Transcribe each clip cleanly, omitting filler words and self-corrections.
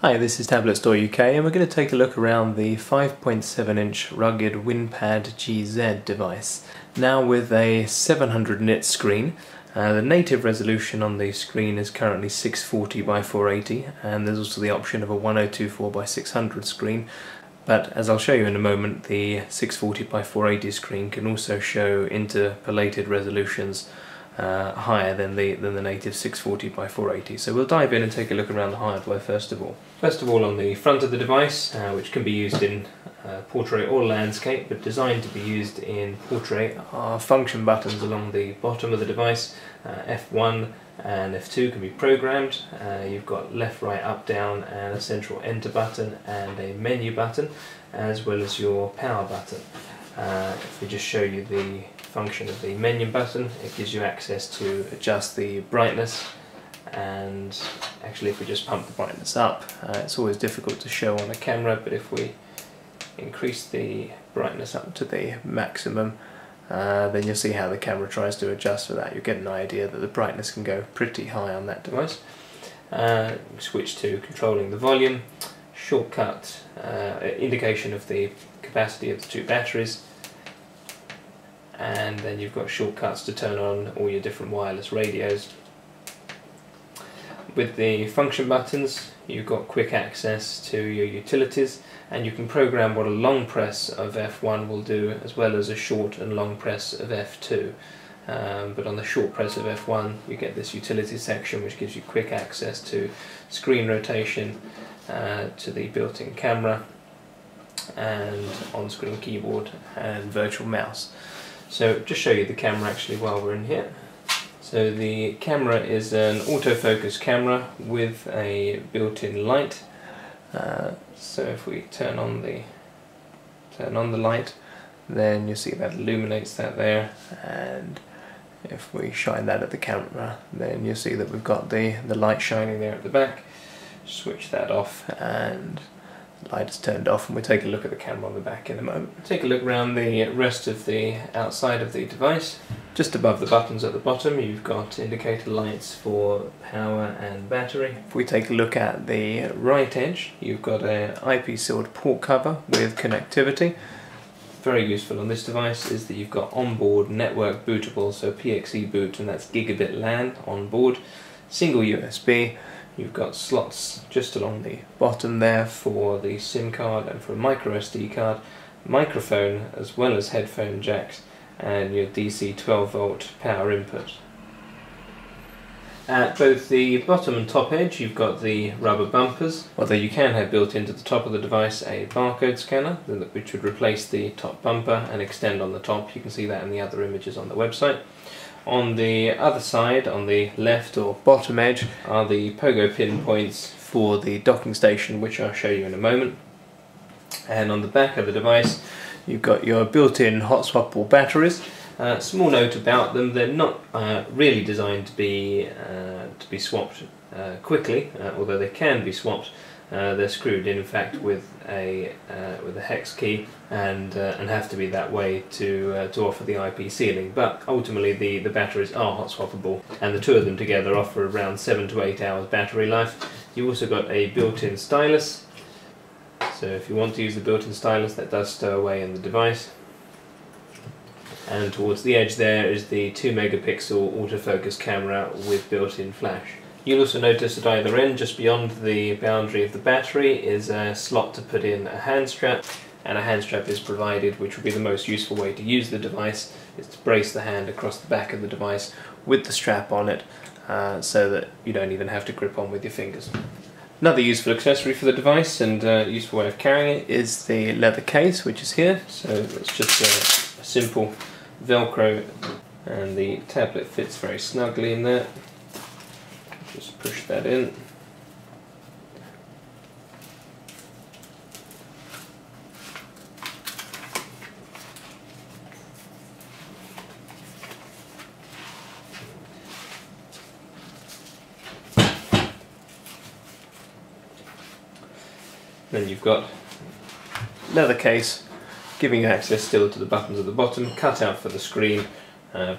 Hi, this is Tablet Store UK and we're going to take a look around the 5.7-inch rugged WinPad GZ device. Now with a 700 nit screen. The native resolution on the screen is currently 640 by 480 and there's also the option of a 1024 by 600 screen. But as I'll show you in a moment, the 640 by 480 screen can also show interpolated resolutions higher than the native 640 by 480. So we'll dive in and take a look around the hardware first of all. First of all, on the front of the device, which can be used in portrait or landscape, but designed to be used in portrait, are function buttons along the bottom of the device. F1 and F2 can be programmed. You've got left, right, up, down and a central enter button and a menu button, as well as your power button. If we just show you the function of the menu button, it gives you access to adjust the brightness, and actually if we just pump the brightness up, it's always difficult to show on a camera, but if we increase the brightness up to the maximum, then you'll see how the camera tries to adjust for that. You'll get an idea that the brightness can go pretty high on that device. Switch to controlling the volume, shortcut, indication of the capacity of the two batteries, and then you've got shortcuts to turn on all your different wireless radios. With the function buttons, you've got quick access to your utilities, and you can program what a long press of F1 will do, as well as a short and long press of F2. But on the short press of F1 you get this utility section which gives you quick access to screen rotation, to the built-in camera and on-screen keyboard and virtual mouse. So just show you the camera actually while we're in here. So the camera is an autofocus camera with a built-in light. So if we turn on the light, then you'll see that illuminates that there, and if we shine that at the camera, then you'll see that we've got the light shining there at the back. Switch that off and the light is turned off, and we'll take a look at the camera on the back in a moment. Take a look around the rest of the outside of the device. Just above the buttons at the bottom you've got indicator lights for power and battery. If we take a look at the right edge, you've got an IP sealed port cover with connectivity. Very useful on this device is that you've got onboard network bootable, so PXE boot, and that's gigabit LAN on board. Single USB. You've got slots just along the bottom there for the SIM card and for a micro SD card, microphone as well as headphone jacks, and your DC 12 volt power input. At both the bottom and top edge you've got the rubber bumpers, although you can have built into the top of the device a barcode scanner which would replace the top bumper and extend on the top. You can see that in the other images on the website. On the other side, on the left or bottom edge, are the pogo pin points for the docking station, which I'll show you in a moment. And on the back of the device you've got your built-in hot swappable batteries. Small note about them: they're not really designed to be swapped quickly, although they can be swapped. They're screwed in fact with a hex key and have to be that way to offer the IP sealing. But ultimately the batteries are hot swappable, and the two of them together offer around 7 to 8 hours battery life. You've also got a built-in stylus, so if you want to use the built-in stylus, that does stow away in the device. And towards the edge there is the 2 megapixel autofocus camera with built-in flash. You'll also notice at either end, just beyond the boundary of the battery, is a slot to put in a hand strap, and a hand strap is provided, which will be the most useful way to use the device, is to brace the hand across the back of the device with the strap on it, so that you don't even have to grip on with your fingers. Another useful accessory for the device and useful way of carrying it is the leather case, which is here. So it's just a simple Velcro, and the tablet fits very snugly in there. Just push that in. Then you've got leather case giving you access still to the buttons at the bottom, cut out for the screen,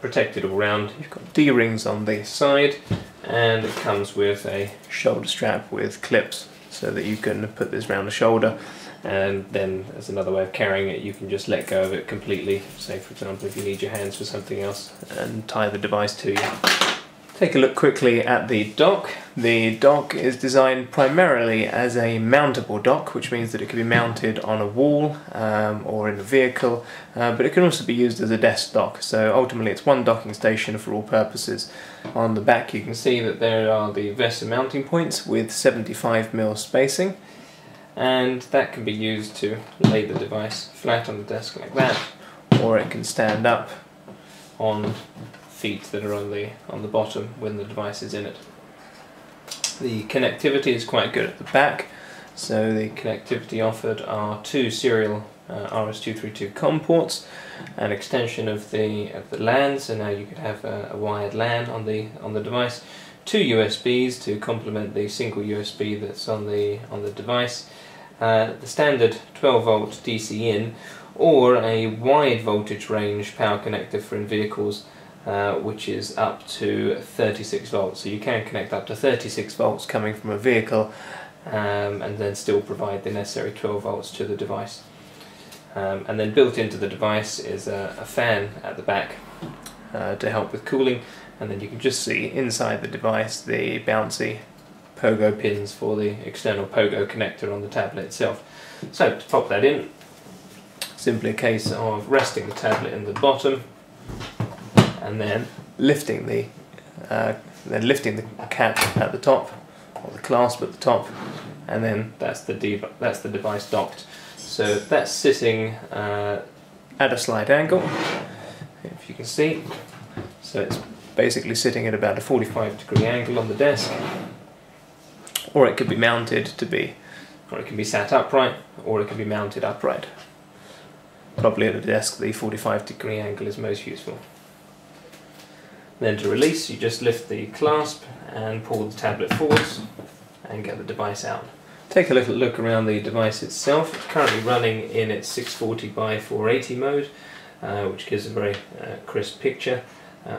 protected all round. You've got D-rings on the side, and it comes with a shoulder strap with clips so that you can put this around the shoulder, and then as another way of carrying it, you can just let go of it completely. Say for example if you need your hands for something else, and tie the device to you. Take a look quickly at the dock. The dock is designed primarily as a mountable dock, which means that it can be mounted on a wall or in a vehicle, but it can also be used as a desk dock. So ultimately it's one docking station for all purposes. On the back you can see that there are the VESA mounting points with 75mm spacing, and that can be used to lay the device flat on the desk like that, or it can stand up on feet that are on the bottom when the device is in it. The connectivity is quite good at the back, so the connectivity offered are two serial RS-232 COM ports, an extension of the LAN, so now you could have a wired LAN on the device, two USBs to complement the single USB that's on the device, the standard 12-volt DC in, or a wide voltage range power connector for in vehicles, which is up to 36 volts. So you can connect up to 36 volts coming from a vehicle and then still provide the necessary 12 volts to the device. And then built into the device is a fan at the back to help with cooling, and then you can just see inside the device the bouncy pogo pins for the external pogo connector on the tablet itself. So to pop that in, simply a case of resting the tablet in the bottom and then lifting the cap at the top, or the clasp at the top, and then that's the device docked. So that's sitting at a slight angle, if you can see. So it's basically sitting at about a 45-degree angle on the desk, or it could be mounted to be, or it can be sat upright, or it can be mounted upright. Probably at a desk the 45-degree angle is most useful. Then to release, you just lift the clasp and pull the tablet forwards and get the device out. Take a little look around the device itself. It's currently running in its 640 by 480 mode, which gives a very crisp picture,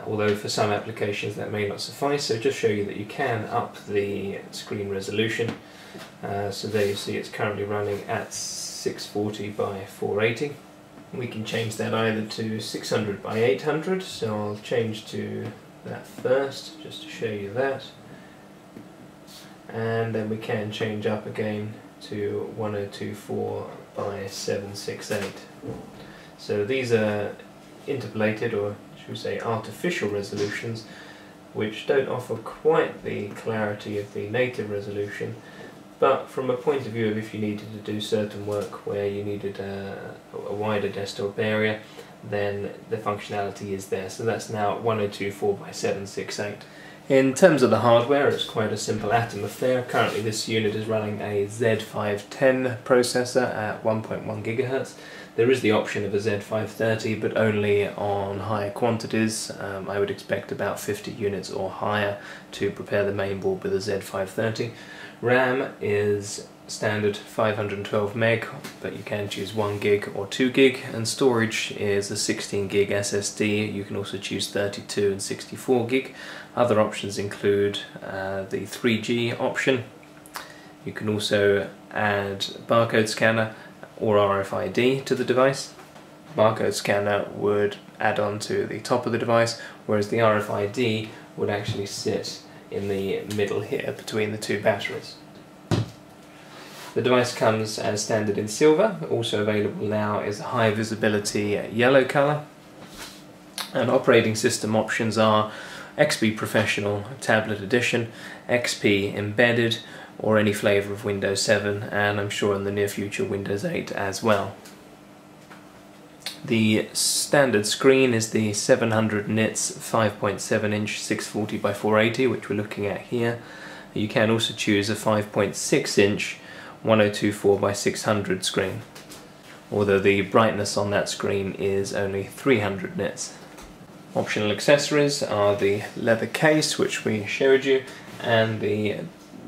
although for some applications that may not suffice, so just show you that you can up the screen resolution. So there you see it's currently running at 640 by 480. We can change that either to 600 by 800, so I'll change to that first, just to show you that. And then we can change up again to 1024 by 768. So these are interpolated, or should we say artificial resolutions, which don't offer quite the clarity of the native resolution, but from a point of view of if you needed to do certain work where you needed a wider desktop area, then the functionality is there. So that's now 1024 by 768. In terms of the hardware, it's quite a simple Atom affair. Currently this unit is running a Z510 processor at 1.1 GHz. There is the option of a Z530, but only on higher quantities. I would expect about 50 units or higher to prepare the main board with a Z530. RAM is standard 512 meg, but you can choose 1 gig or 2 gig, and storage is a 16 gig SSD. You can also choose 32 and 64 gig. Other options include the 3G option. You can also add barcode scanner or RFID to the device. Barcode scanner would add on to the top of the device, whereas the RFID would actually sit in the middle here between the two batteries. The device comes as standard in silver. Also available now is a high visibility yellow colour, and operating system options are XP Professional Tablet Edition, XP Embedded, or any flavour of Windows 7, and I'm sure in the near future Windows 8 as well. The standard screen is the 700 nits 5.7 inch 640 by 480, which we're looking at here. You can also choose a 5.6 inch 1024 by 600 screen, although the brightness on that screen is only 300 nits. Optional accessories are the leather case, which we showed you, and the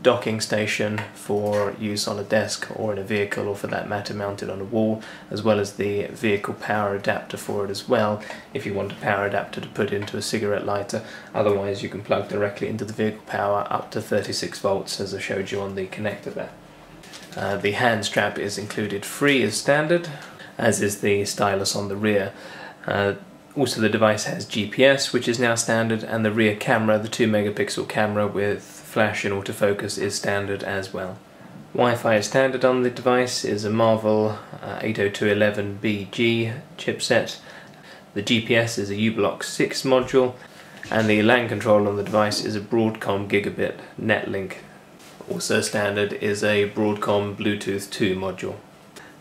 docking station for use on a desk or in a vehicle, or for that matter mounted on a wall, as well as the vehicle power adapter for it as well, if you want a power adapter to put into a cigarette lighter. Otherwise you can plug directly into the vehicle power up to 36 volts, as I showed you on the connector there. The hand strap is included free as standard, as is the stylus on the rear. Also the device has GPS, which is now standard, and the rear camera, the 2 megapixel camera with flash and autofocus, is standard as well. Wi-Fi is standard on the device, is a Marvel 802.11bg chipset. The GPS is a u-blox 6 module, and the LAN control on the device is a Broadcom gigabit netlink. Also standard is a Broadcom Bluetooth 2 module.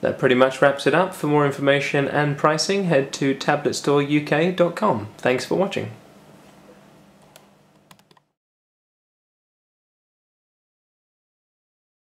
That pretty much wraps it up. For more information and pricing, head to tabletstoreuk.com. Thanks for watching.